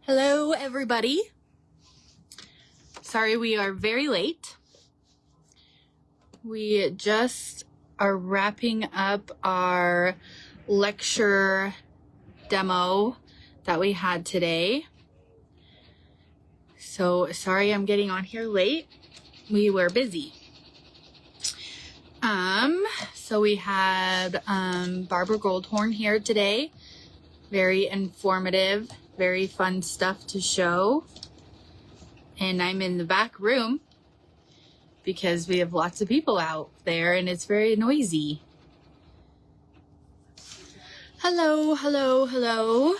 Hello, everybody. Sorry we are very late. We just are wrapping up our lecture demo that we had today. So sorry I'm getting on here late. We were busy. So we had Barbara Goldhorn here today. Very informative, very fun stuff to show. And I'm in the back room because we have lots of people out there and it's very noisy. Hello, hello, hello.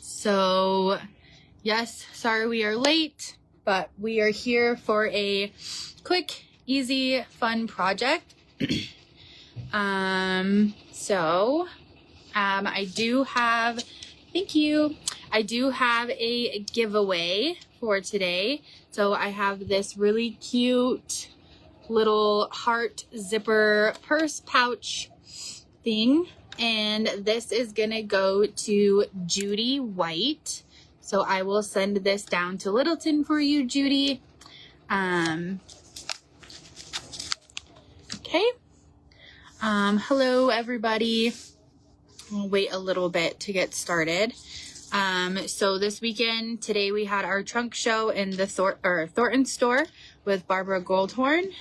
So, yes, sorry we are late, but we are here for a quick, easy, fun project. I do have, thank you. I do have a giveaway for today. So I have this really cute little heart zipper purse pouch thing. And this is gonna go to Judy White. So I will send this down to Littleton for you, Judy. Okay. Hello, everybody. I'll wait a little bit to get started. So this weekend, today we had our trunk show in the Thornton store with Barbara Goldhorn.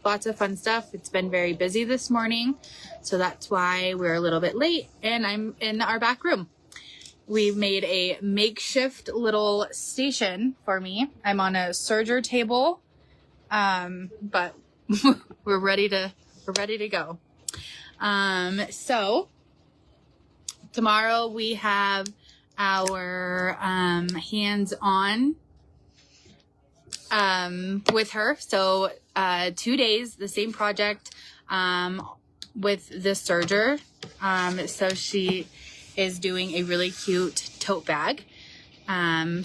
Lots of fun stuff. It's been very busy this morning, so that's why we're a little bit late, and I'm in our back room. We've made a makeshift little station for me. I'm on a serger table, but we're ready to go. So tomorrow we have our hands-on with her. So 2 days, the same project with the serger. So she is doing a really cute tote bag.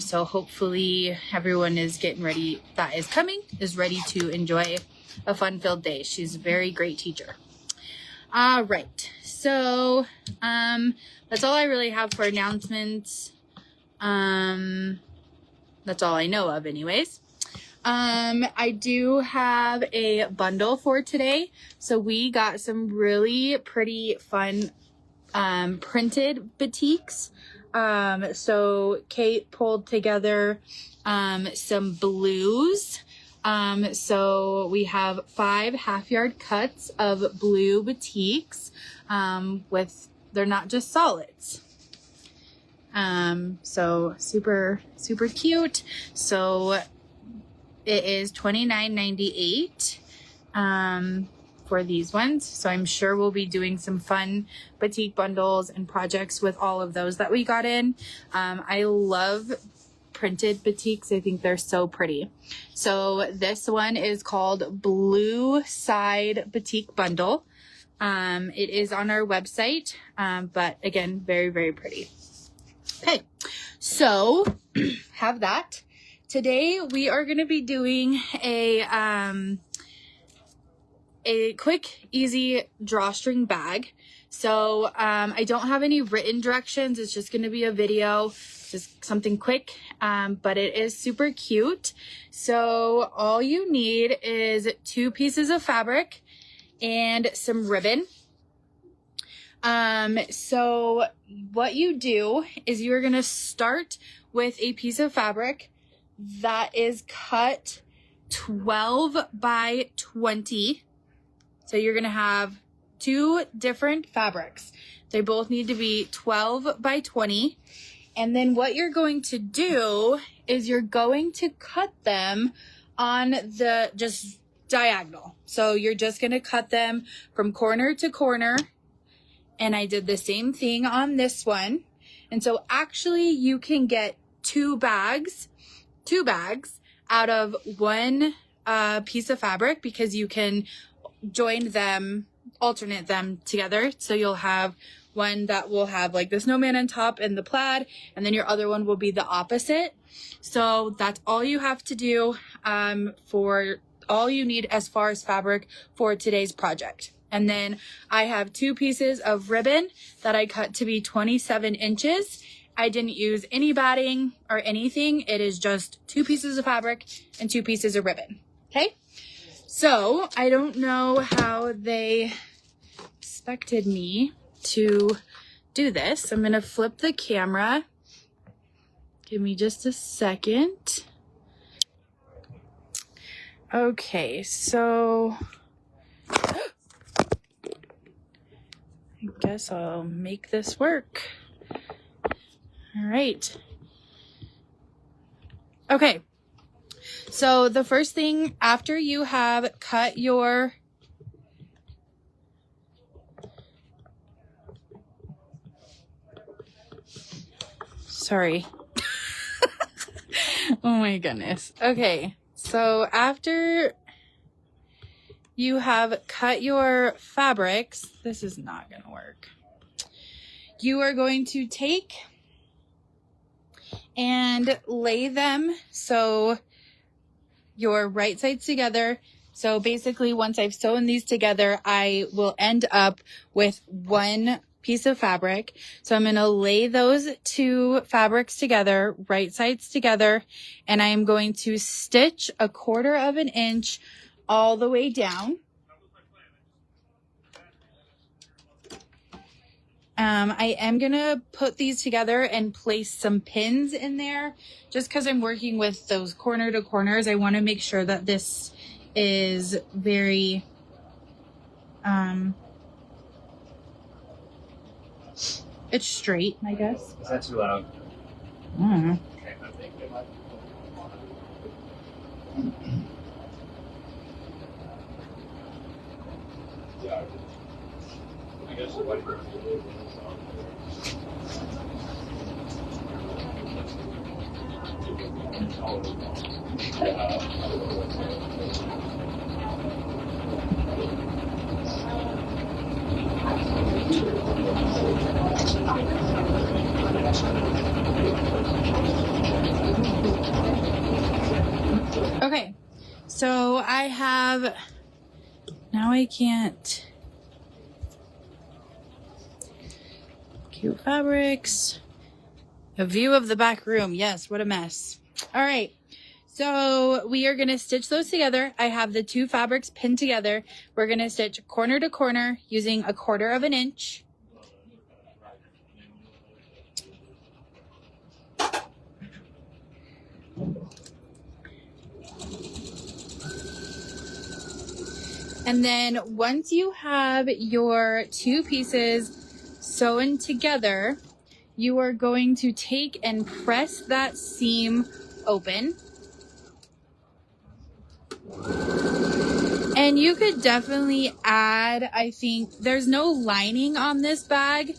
So hopefully everyone is getting ready, that is coming, is ready to enjoy a fun-filled day. She's a very great teacher. All right, so that's all I really have for announcements. That's all I know of anyways. I do have a bundle for today. So we got some really pretty fun printed batiks. So Kate pulled together some blues. So we have 5 half-yard cuts of blue batiks they're not just solids. So super, super cute. So it is $29.98 for these ones. So I'm sure we'll be doing some fun batik bundles and projects with all of those that we got in. I love printed batiks. I think they're so pretty. So this one is called Blue Side Batik Bundle. It is on our website, but again, very, very pretty. Okay, so have that. Today we are going to be doing a quick, easy drawstring bag. So I don't have any written directions. It's just going to be a video, just something quick, but it is super cute. So all you need is 2 pieces of fabric and some ribbon. So what you do is you're going to start with a piece of fabric that is cut 12 by 20. So you're going to have 2 different fabrics. They both need to be 12 by 20. And then what you're going to do is you're going to cut them on the just diagonal. So you're just going to cut them from corner to corner. And I did the same thing on this one. And so actually you can get 2 bags out of one piece of fabric, because you can join them, alternate them together. So you'll have one that will have like the snowman on top and the plaid, and then your other one will be the opposite. So that's all you have to do for all you need as far as fabric for today's project. And then I have 2 pieces of ribbon that I cut to be 27 inches. I didn't use any batting or anything. It is just 2 pieces of fabric and 2 pieces of ribbon. Okay. So I don't know how they expected me to do this. I'm going to flip the camera. Give me just a second. Okay, so I guess I'll make this work. All right. Okay. So the first thing after you have cut your sorry. Oh my goodness. Okay. So after you have cut your fabrics, this is not going to work. You are going to take and lay them so your right sides together. So basically once I've sewn these together, I will end up with 1 piece of fabric. So I'm going to lay those 2 fabrics together, right sides together, and I am going to stitch 1/4 inch all the way down. I am going to put these together and place some pins in there just because I'm working with those corner to corners. I want to make sure that this is very, it's straight, I guess. Is that too loud? Mm. Yeah. I guess what Okay, so I have, now I can't, cute fabrics, a view of the back room. Yes, what a mess. All right, so we are going to stitch those together. I have the 2 fabrics pinned together. We're going to stitch corner to corner using 1/4 inch. And then once you have your 2 pieces sewn together, you are going to take and press that seam open. And you could definitely add, I think, there's no lining on this bag.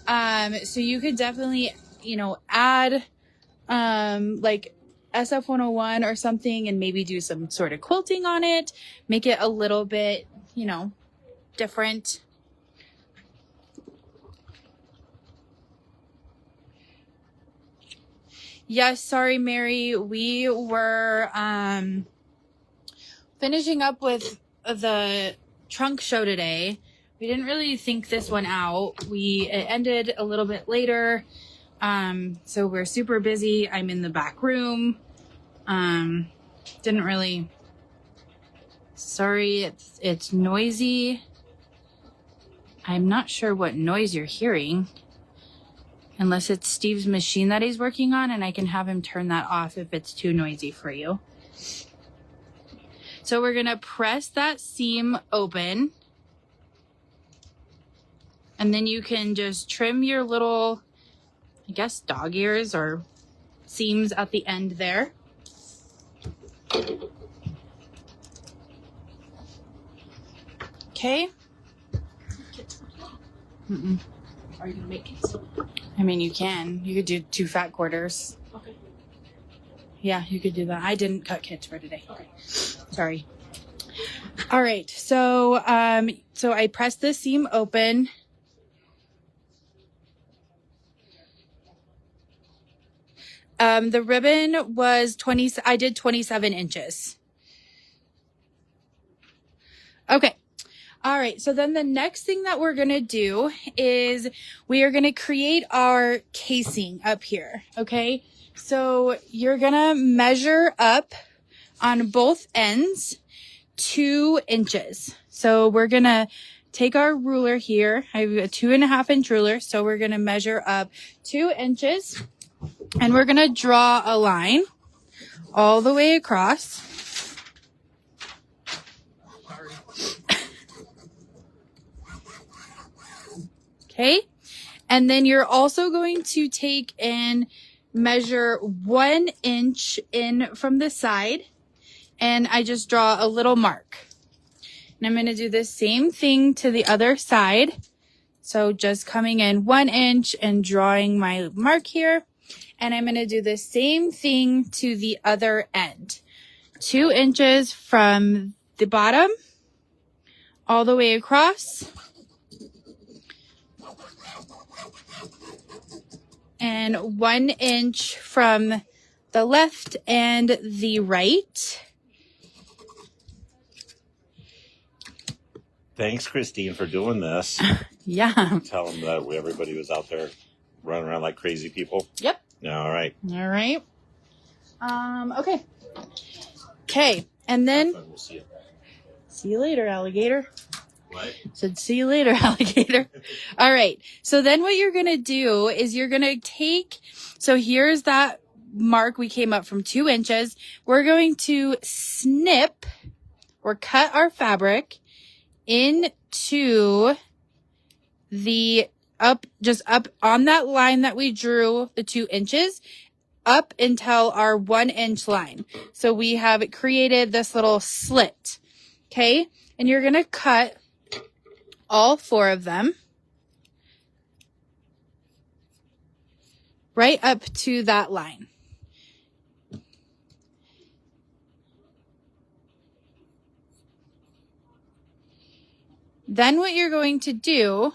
So you could definitely, you know, add like SF101 or something and maybe do some sort of quilting on it. Make it a little bit, you know, different. Yes, sorry, Mary. We were finishing up with the trunk show today. We didn't really think this one out. It ended a little bit later. So we're super busy. I'm in the back room. Didn't really, sorry, it's noisy. I'm not sure what noise you're hearing, unless it's Steve's machine that he's working on, and I can have him turn that off if it's too noisy for you. So we're going to press that seam open, and then you can just trim your little, I guess, dog ears or seams at the end there. Okay. Mm-mm. Are you gonna make kits? I mean, you can. You could do 2 fat quarters. Okay. Yeah, you could do that. I didn't cut kits for today. Okay. Sorry. All right. So, so I pressed the seam open. The ribbon was I did 27 inches. Okay. All right, so then the next thing that we're gonna do is we are gonna create our casing up here, okay? So you're gonna measure up on both ends 2 inches. So we're gonna take our ruler here. I have a 2.5-inch ruler, so we're gonna measure up 2 inches, and we're gonna draw a line all the way across. Okay, and then you're also going to take and measure 1 inch in from the side, and I just draw a little mark. And I'm going to do the same thing to the other side. So just coming in 1 inch and drawing my mark here, and I'm going to do the same thing to the other end. 2 inches from the bottom all the way across. And 1 inch from the left and the right. Thanks, Christine, for doing this. Yeah. Tell them that everybody was out there running around like crazy people. Yep. All right. All right. Okay. Okay. And then We'll see you. see you later, alligator. What? Said, see you later, alligator. All right. So then what you're going to do is you're going to take, so here's that mark we came up from 2 inches. We're going to snip or cut our fabric into the just up on that line that we drew, the 2 inches, up until our 1 inch line. So we have created this little slit. Okay. And you're going to cut all 4 of them right up to that line. Then what you're going to do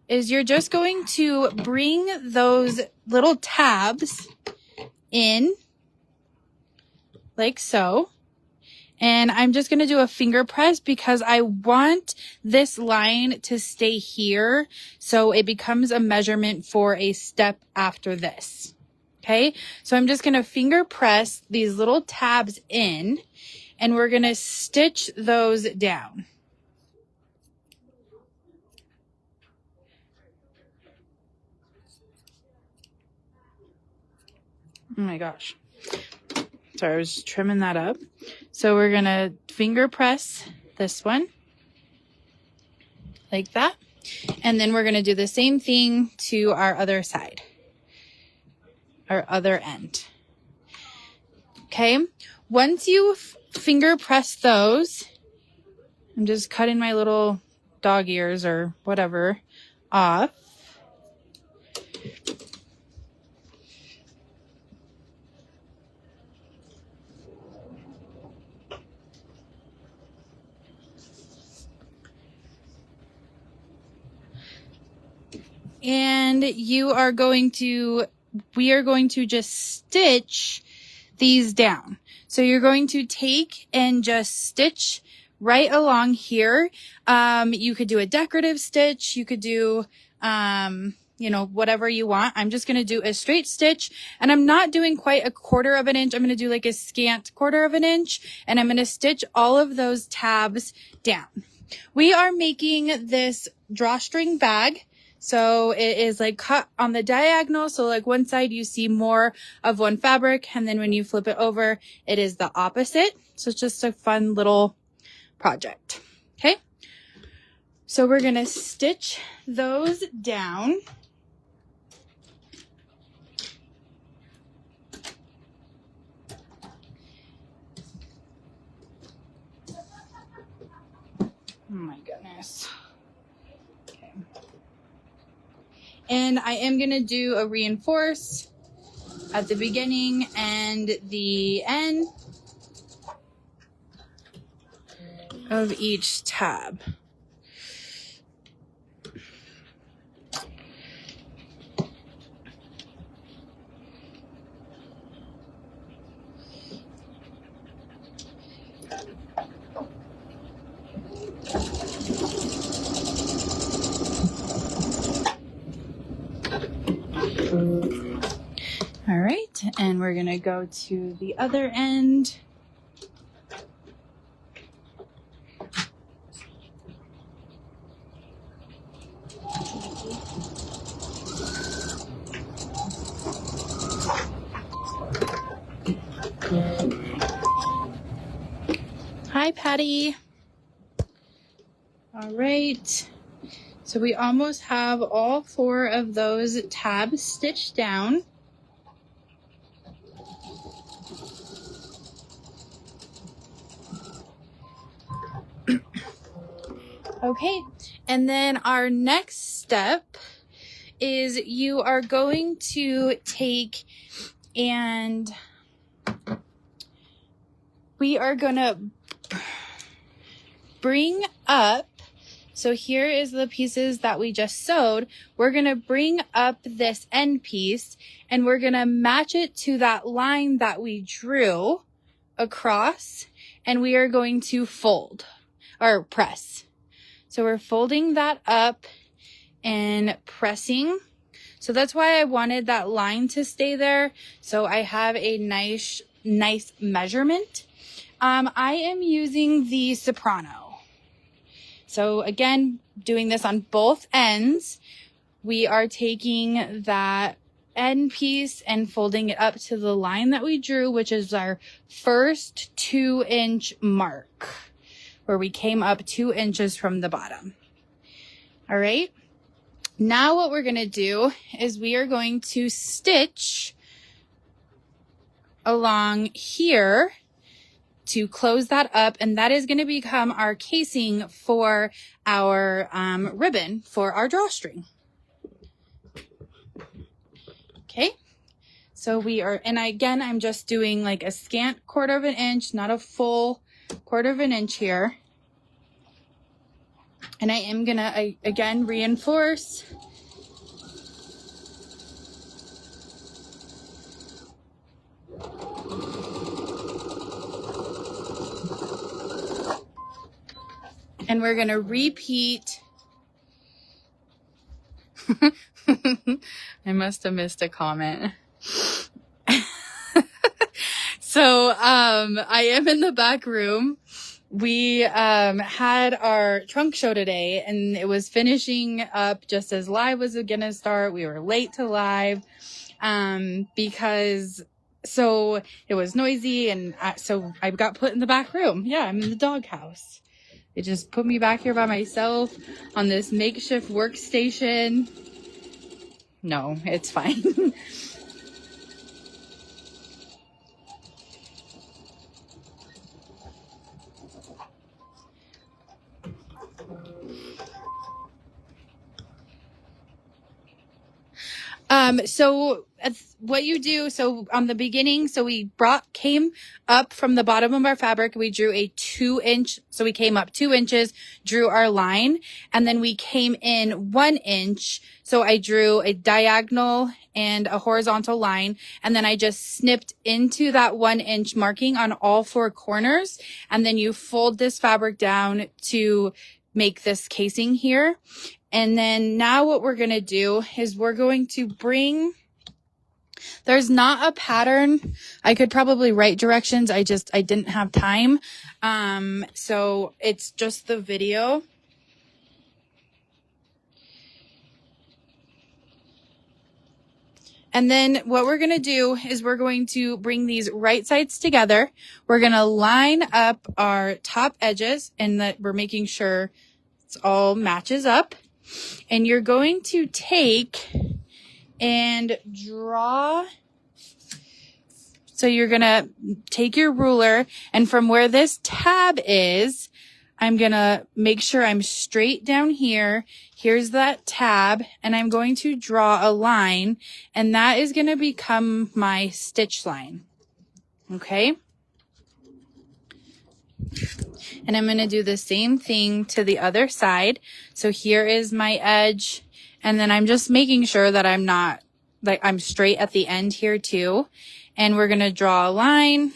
is you're just going to bring those little tabs in like so. And I'm just going to do a finger press because I want this line to stay here so it becomes a measurement for a step after this. Okay, so I'm just going to finger press these little tabs in, and we're going to stitch those down. Oh my gosh. Sorry, I was trimming that up. So we're going to finger press this one like that. And then we're going to do the same thing to our other side, our other end. Okay. Once you finger press those, I'm just cutting my little dog ears or whatever off. And we are going to just stitch these down. So you're going to take and just stitch right along here. You could do a decorative stitch. You could do, whatever you want. I'm just going to do a straight stitch, and I'm not doing quite a 1/4 inch. I'm going to do like a scant 1/4 inch, and I'm going to stitch all of those tabs down. We are making this drawstring bag. So it is like cut on the diagonal. So like one side you see more of one fabric, and then when you flip it over, it is the opposite. So it's just a fun little project. Okay. So we're going to stitch those down. Oh my goodness. Okay. And I am going to do a reinforce at the beginning and the end of each tab. All right, and we're gonna go to the other end. Hi, Patty. All right. So we almost have all 4 of those tabs stitched down. Okay, and then our next step is you are going to take and we are gonna bring up, so here is the pieces that we just sewed. We're gonna bring up this end piece and we're gonna match it to that line that we drew across, and we are going to fold or press. So we're folding that up and pressing. So that's why I wanted that line to stay there. So I have a nice measurement. I am using the soprano. So again, doing this on both ends, we are taking that end piece and folding it up to the line that we drew, which is our first 2-inch mark, where we came up 2 inches from the bottom. All right. Now what we're going to do is we are going to stitch along here to close that up, and that is going to become our casing for our ribbon for our drawstring. Okay. So we are, and again, I'm just doing like a scant 1/4 of an inch, not a full 1/4 of an inch here. And I am gonna, again, reinforce. And we're gonna repeat. I must have missed a comment. So, I am in the back room. We had our trunk show today, and it was finishing up just as live was gonna start. We were late to live because so it was noisy, and so I got put in the back room. Yeah, I'm in the doghouse. They just put me back here by myself on this makeshift workstation. No, it's fine. So what you do, so on the beginning, so we came up from the bottom of our fabric, we drew a 2-inch, so we came up 2 inches, drew our line, and then we came in 1 inch. So I drew a diagonal and a horizontal line, and then I just snipped into that 1 inch marking on all 4 corners. And then you fold this fabric down to make this casing here. And then now what we're going to do is we're going to there's not a pattern. I could probably write directions. I didn't have time. So it's just the video. And then what we're going to do is we're going to bring these right sides together. We're going to line up our top edges, and that we're making sure it's all matches up. And you're going to take and draw. So you're going to take your ruler, and from where this tab is, I'm going to make sure I'm straight down here. Here's that tab, and I'm going to draw a line, and that is going to become my stitch line. Okay? And I'm going to do the same thing to the other side. So here is my edge. And then I'm just making sure that I'm not, like, I'm straight at the end here too. And we're going to draw a line.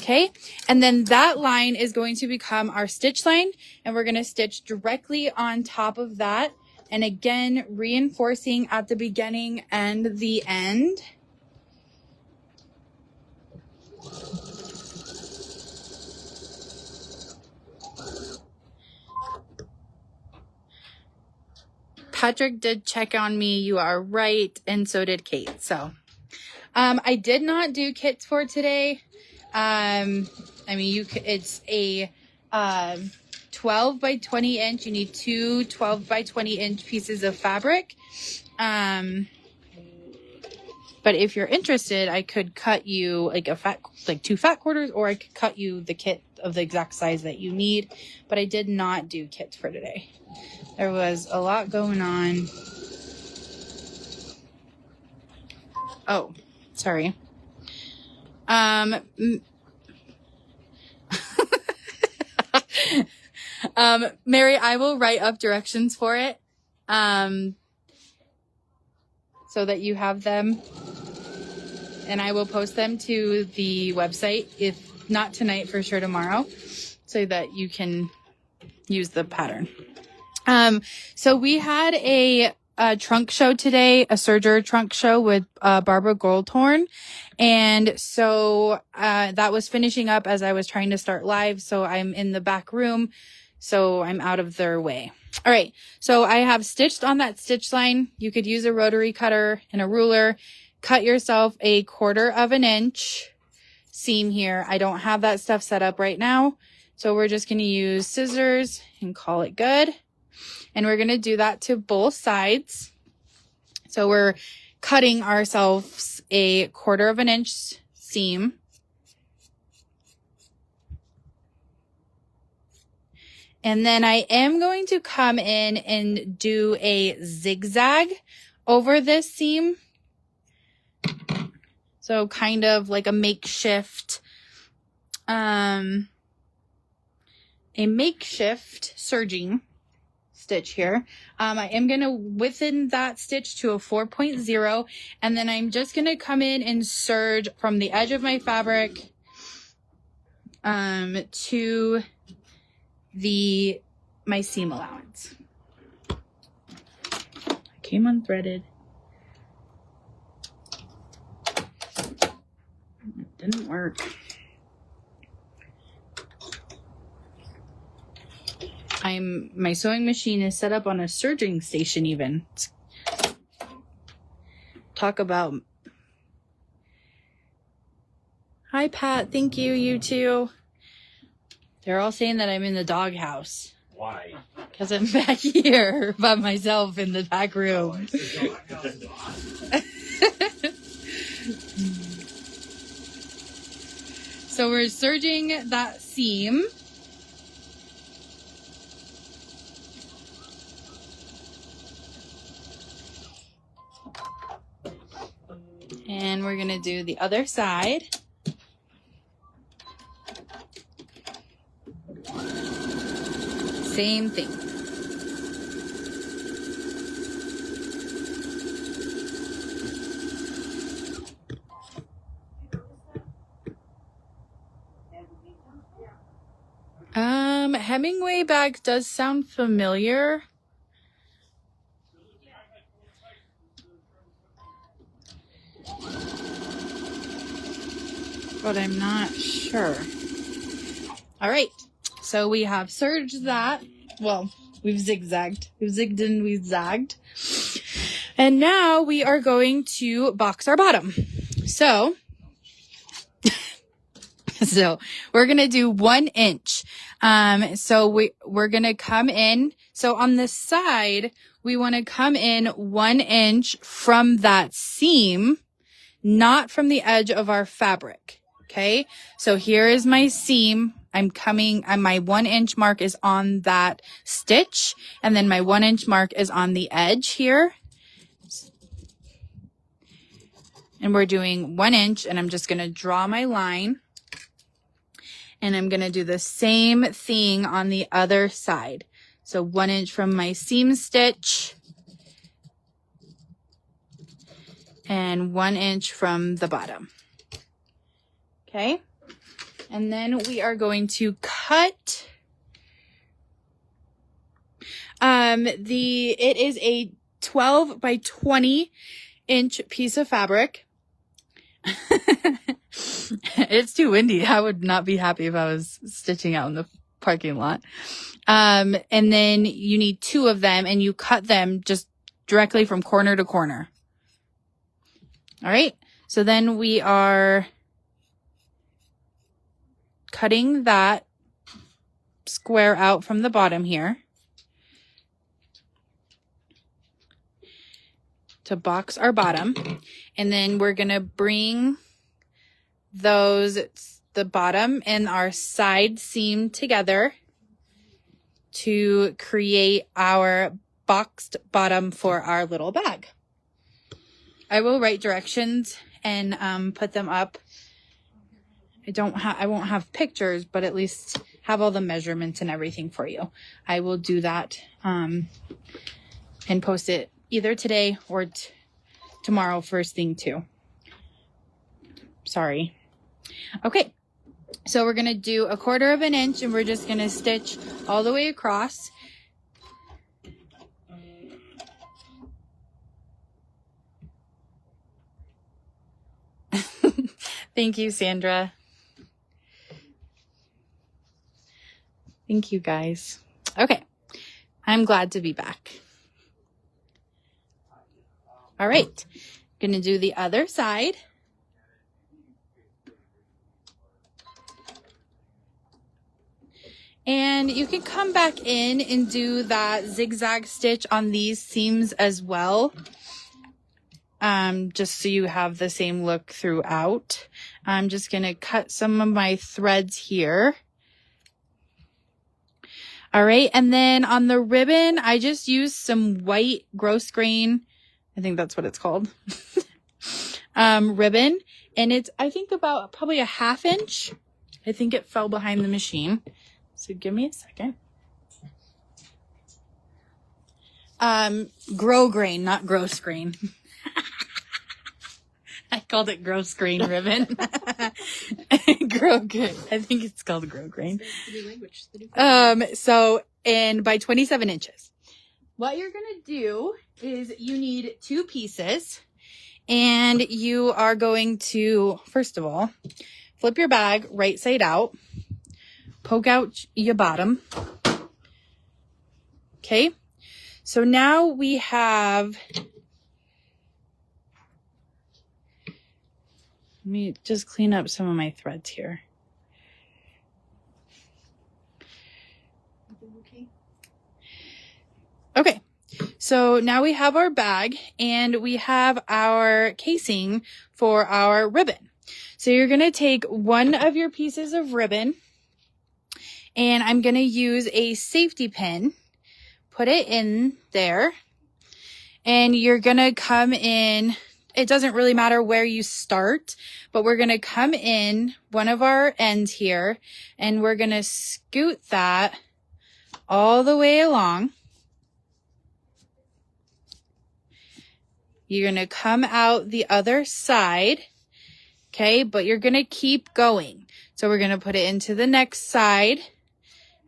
Okay, and then that line is going to become our stitch line, and we're going to stitch directly on top of that. And again, reinforcing at the beginning and the end. Patrick did check on me. You are right. And so did Kate. So, I did not do kits for today. I mean, it's a, 12 by 20 inch. You need two 12 by 20 inch pieces of fabric. But if you're interested, I could cut you like two fat quarters, or I could cut you the kit of the exact size that you need. But I did not do kits for today. There was a lot going on. Oh, sorry. Mary, I will write up directions for it, so that you have them, and I will post them to the website, if not tonight, for sure tomorrow, so that you can use the pattern. So we had a trunk show today, a serger trunk show with Barbara Goldhorn. And so that was finishing up as I was trying to start live. So I'm in the back room, so I'm out of their way. All right. So I have stitched on that stitch line. You could use a rotary cutter and a ruler. Cut yourself a 1/4 inch seam here. I don't have that stuff set up right now. So we're just going to use scissors and call it good. And we're going to do that to both sides. So we're cutting ourselves a 1/4 inch seam. And then I am going to come in and do a zigzag over this seam. So kind of like a makeshift serging stitch here. I am going to within that stitch to a 4.0, and then I'm just going to come in and serge from the edge of my fabric to my seam allowance. I came unthreaded. It didn't work. My sewing machine is set up on a serging station even. Talk about... Hi, Pat. Thank you. You too. They're all saying that I'm in the doghouse. Why? Because I'm back here by myself in the back room. So we're serging that seam. And we're going to do the other side. Same thing. Hemingway bag does sound familiar. But I'm not sure. All right. So we have serged that. Well, we've zigzagged. We've zigged and we've zagged. And now we are going to box our bottom. So we're going to do 1 inch. So we're going to come in. So on the side, we want to come in 1 inch from that seam, not from the edge of our fabric. Okay. So here is my seam. My 1 inch mark is on that stitch. And then my 1 inch mark is on the edge here. And we're doing 1 inch, and I'm just going to draw my line. And I'm going to do the same thing on the other side. So 1 inch from my seam stitch and 1 inch from the bottom. Okay. And then we are going to cut it is a 12 by 20 inch piece of fabric. It's too windy. I would not be happy if I was stitching out in the parking lot. And then you need 2 of them, and you cut them just directly from corner to corner. All right. So then we are cutting that square out from the bottom here to box our bottom. And then we're going to bring the bottom and our side seam together to create our boxed bottom for our little bag. I will write directions and put them up. I won't have pictures, but at least have all the measurements and everything for you. I will do that and post it either today or tomorrow first thing too. Sorry. Okay. So we're going to do 1/4 of an inch, and we're just going to stitch all the way across. Thank you, Sandra. Thank you, guys. Okay. I'm glad to be back. All right. Going to do the other side. And you can come back in and do that zigzag stitch on these seams as well. Just so you have the same look throughout. I'm just going to cut some of my threads here. All right. And then on the ribbon, I just used some white gross grain. I think that's what it's called. Ribbon. And it's, I think about probably a 1/2 inch. I think it fell behind the machine. So give me a second. Grow grain, not gross grain. I called it gross grain ribbon. Grow grain. I think it's called grow grain. So, and by 27 inches. What you're going to do is you need 2 pieces, and you are going to, first of all, flip your bag right side out, poke out your bottom. Okay. So now we have, let me just clean up some of my threads here. Okay, so now we have our bag and we have our casing for our ribbon. So you're going to take one of your pieces of ribbon, and I'm going to use a safety pin, put it in there, and you're going to come in. It doesn't really matter where you start, but we're going to come in one of our ends here, and we're going to scoot that all the way along. You're going to come out the other side, okay, but you're going to keep going. So we're going to put it into the next side,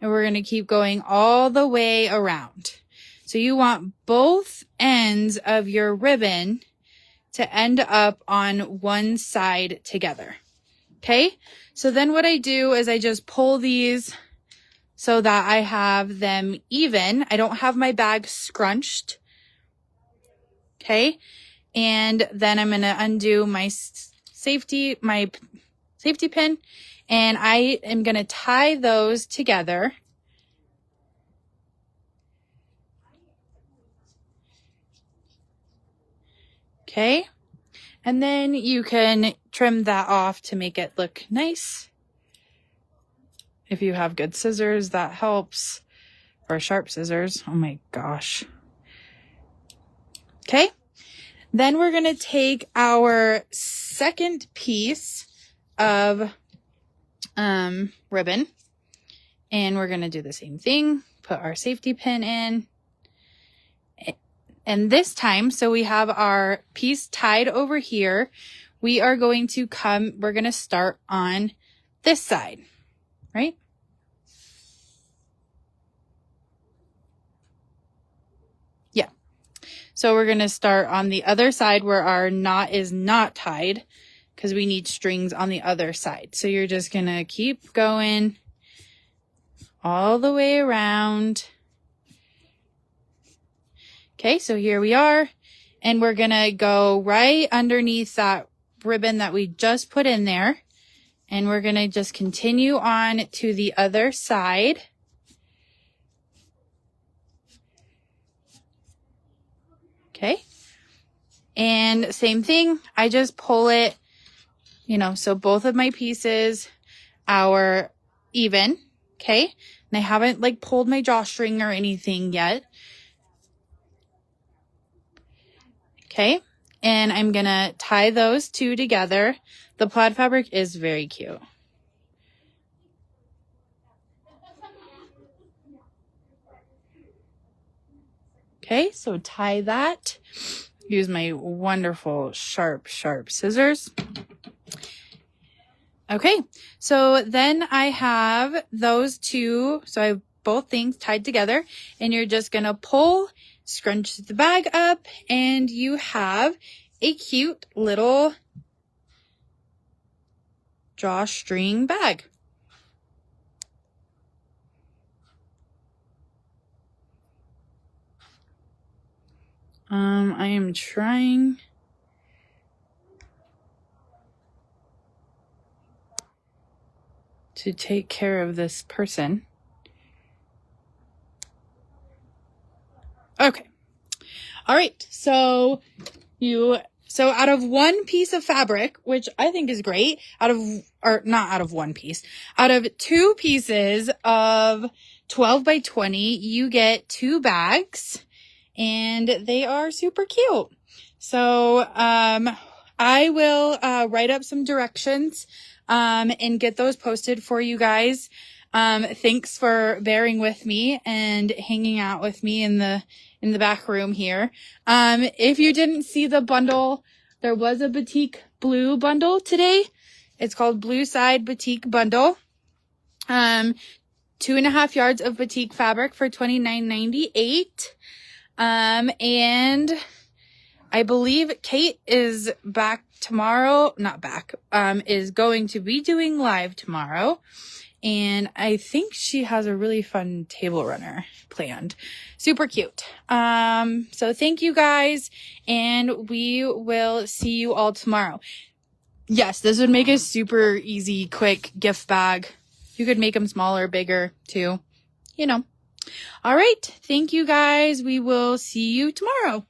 and we're going to keep going all the way around. So you want both ends of your ribbon to end up on one side together. Okay. So then what I do is I just pull these so that I have them even. I don't have my bag scrunched. Okay. And then I'm going to undo my safety pin, and I am going to tie those together. Okay. And then you can trim that off to make it look nice. If you have good scissors, that helps. Or sharp scissors. Oh my gosh. Okay. Then we're going to take our second piece of ribbon, and we're going to do the same thing. Put our safety pin in. And this time, so we have our piece tied over here, we're going to start on this side, right? Yeah. So we're going to start on the other side where our knot is not tied, because we need strings on the other side. So you're just going to keep going all the way around. Okay, so here we are, and we're going to go right underneath that ribbon that we just put in there, and we're going to just continue on to the other side. Okay, and same thing, I just pull it, you know, so both of my pieces are even, okay, and I haven't like pulled my drawstring or anything yet. Okay, and I'm gonna tie those two together. The plaid fabric is very cute. Okay, so tie that. Use my wonderful sharp scissors. Okay, so then I have those two, so I have both things tied together, and you're just gonna pull, scrunch the bag up, and you have a cute little drawstring bag. I am trying to take care of this person. Okay. All right. So out of one piece of fabric, which I think is great, out of two pieces of 12 by 20, you get 2 bags, and they are super cute. So, I will, write up some directions, and get those posted for you guys. Thanks for bearing with me and hanging out with me in the back room here. If you didn't see the bundle, there was a Batik Blue bundle today. It's called Blue Side Batik Bundle. 2.5 yards of batik fabric for $29.98. And I believe Kate is back tomorrow, is going to be doing live tomorrow. And I think she has a really fun table runner planned. Super cute. So thank you guys, and we will see you all tomorrow. Yes, this would make a super easy, quick gift bag. You could make them smaller, bigger too, you know. All right. Thank you guys. We will see you tomorrow.